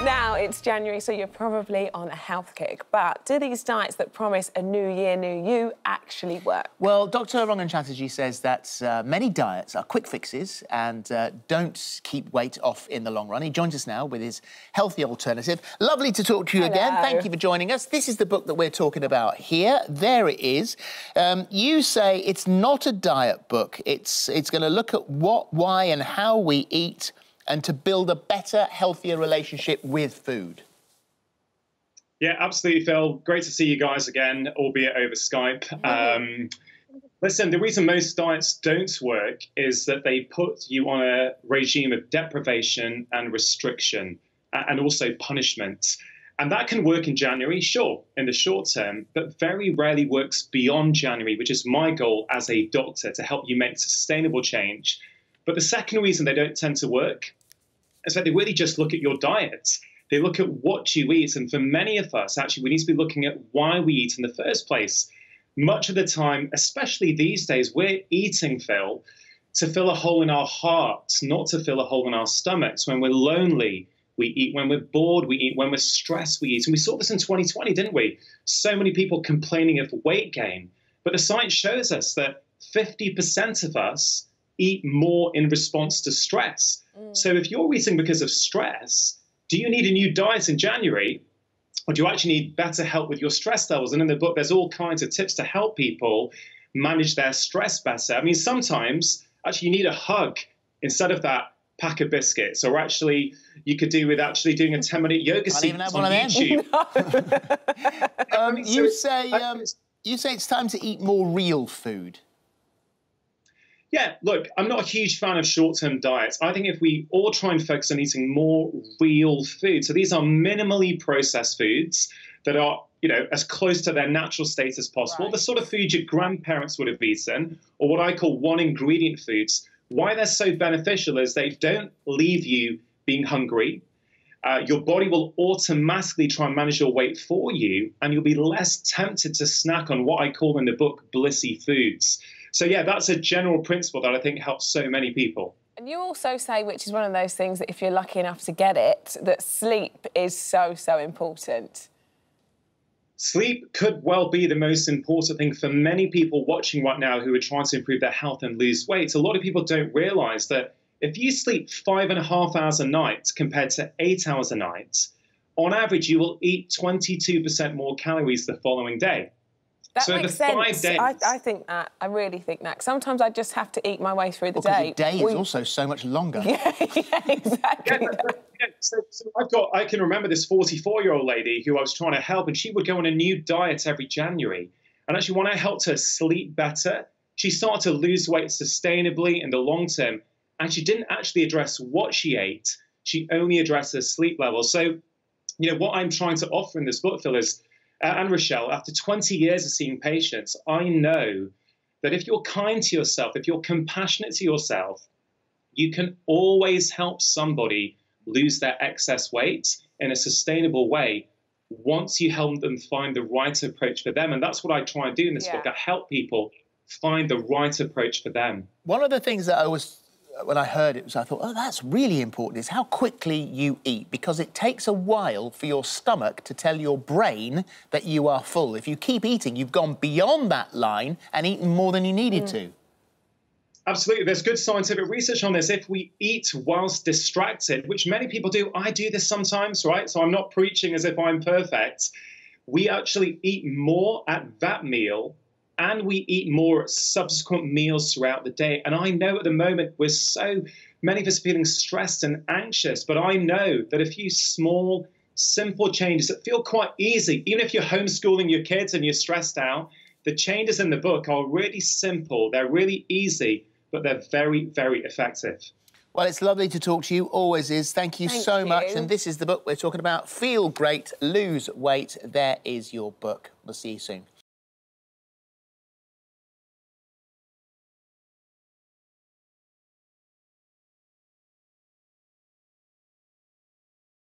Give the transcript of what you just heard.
Now, it's January, so you're probably on a health kick. But do these diets that promise a new year, new you actually work? Well, Dr Rangan Chatterjee says that many diets are quick fixes and don't keep weight off in the long run. He joins us now with his healthy alternative. Lovely to talk to you again. Thank you for joining us. This is the book that we're talking about here. There it is. You say it's not a diet book. It's going to look at what, why and how we eat and to build a better, healthier relationship with food. Yeah, absolutely, Phil. Great to see you guys again, albeit over Skype. Listen, the reason most diets don't work is that they put you on a regime of deprivation and restriction and also punishment. And that can work in January, sure, in the short term, but very rarely works beyond January, which is my goal as a doctor, to help you make sustainable change. But the second reason they don't tend to work is that they really just look at your diet. They look at what you eat. And for many of us, actually, we need to be looking at why we eat in the first place. Much of the time, especially these days, we're eating, Phil, to fill a hole in our hearts, not to fill a hole in our stomachs. When we're lonely, we eat. When we're bored, we eat. When we're stressed, we eat. And we saw this in 2020, didn't we? So many people complaining of weight gain. But the science shows us that 50% of us eat more in response to stress. So if you're eating because of stress, do you need a new diet in January? Or do you actually need better help with your stress levels? And in the book, there's all kinds of tips to help people manage their stress better. I mean, sometimes actually you need a hug instead of that pack of biscuits. Or actually, you could do with actually doing a 10-minute yoga sequence on YouTube. You say it's time to eat more real food. Yeah, look, I'm not a huge fan of short-term diets. I think if we all try and focus on eating more real food, so these are minimally processed foods that are, you know, as close to their natural state as possible, the sort of food your grandparents would have eaten, or what I call one-ingredient foods. Why they're so beneficial is they don't leave you being hungry. Your body will automatically try and manage your weight for you, and you'll be less tempted to snack on what I call in the book blissy foods. So, yeah, that's a general principle that I think helps so many people. And you also say, which is one of those things that if you're lucky enough to get it, that sleep is so, so important. Sleep could well be the most important thing for many people watching right now who are trying to improve their health and lose weight. A lot of people don't realise that if you sleep 5.5 hours a night compared to 8 hours a night, on average, you will eat 22% more calories the following day. That makes sense. I think that. I really think that. Sometimes I just have to eat my way through the day. The day is also so much longer. Yeah, exactly. So I can remember this 44-year-old lady who I was trying to help, and she would go on a new diet every January. And actually, when I helped her sleep better, she started to lose weight sustainably in the long term. And she didn't actually address what she ate. She only addressed her sleep levels. So, you know, what I'm trying to offer in this book, Phil, is and Rochelle, after 20 years of seeing patients, I know that if you're kind to yourself, if you're compassionate to yourself, you can always help somebody lose their excess weight in a sustainable way once you help them find the right approach for them. And that's what I try and do in this book. I help people find the right approach for them. One of the things that when I heard it, I thought, oh, that's really important, is how quickly you eat, because it takes a while for your stomach to tell your brain that you are full. If you keep eating, you've gone beyond that line and eaten more than you needed to. Absolutely. There's good scientific research on this. If we eat whilst distracted, which many people do, I do this sometimes, right? So I'm not preaching as if I'm perfect. We actually eat more at that meal, and we eat more at subsequent meals throughout the day. And I know at the moment we're so many of us feeling stressed and anxious, but I know that a few small, simple changes that feel quite easy, even if you're homeschooling your kids and you're stressed out, the changes in the book are really simple, they're really easy, but they're very, very effective. Well, it's lovely to talk to you, always is. Thank you so much. And this is the book we're talking about. Feel great, lose weight. There is your book. We'll see you soon.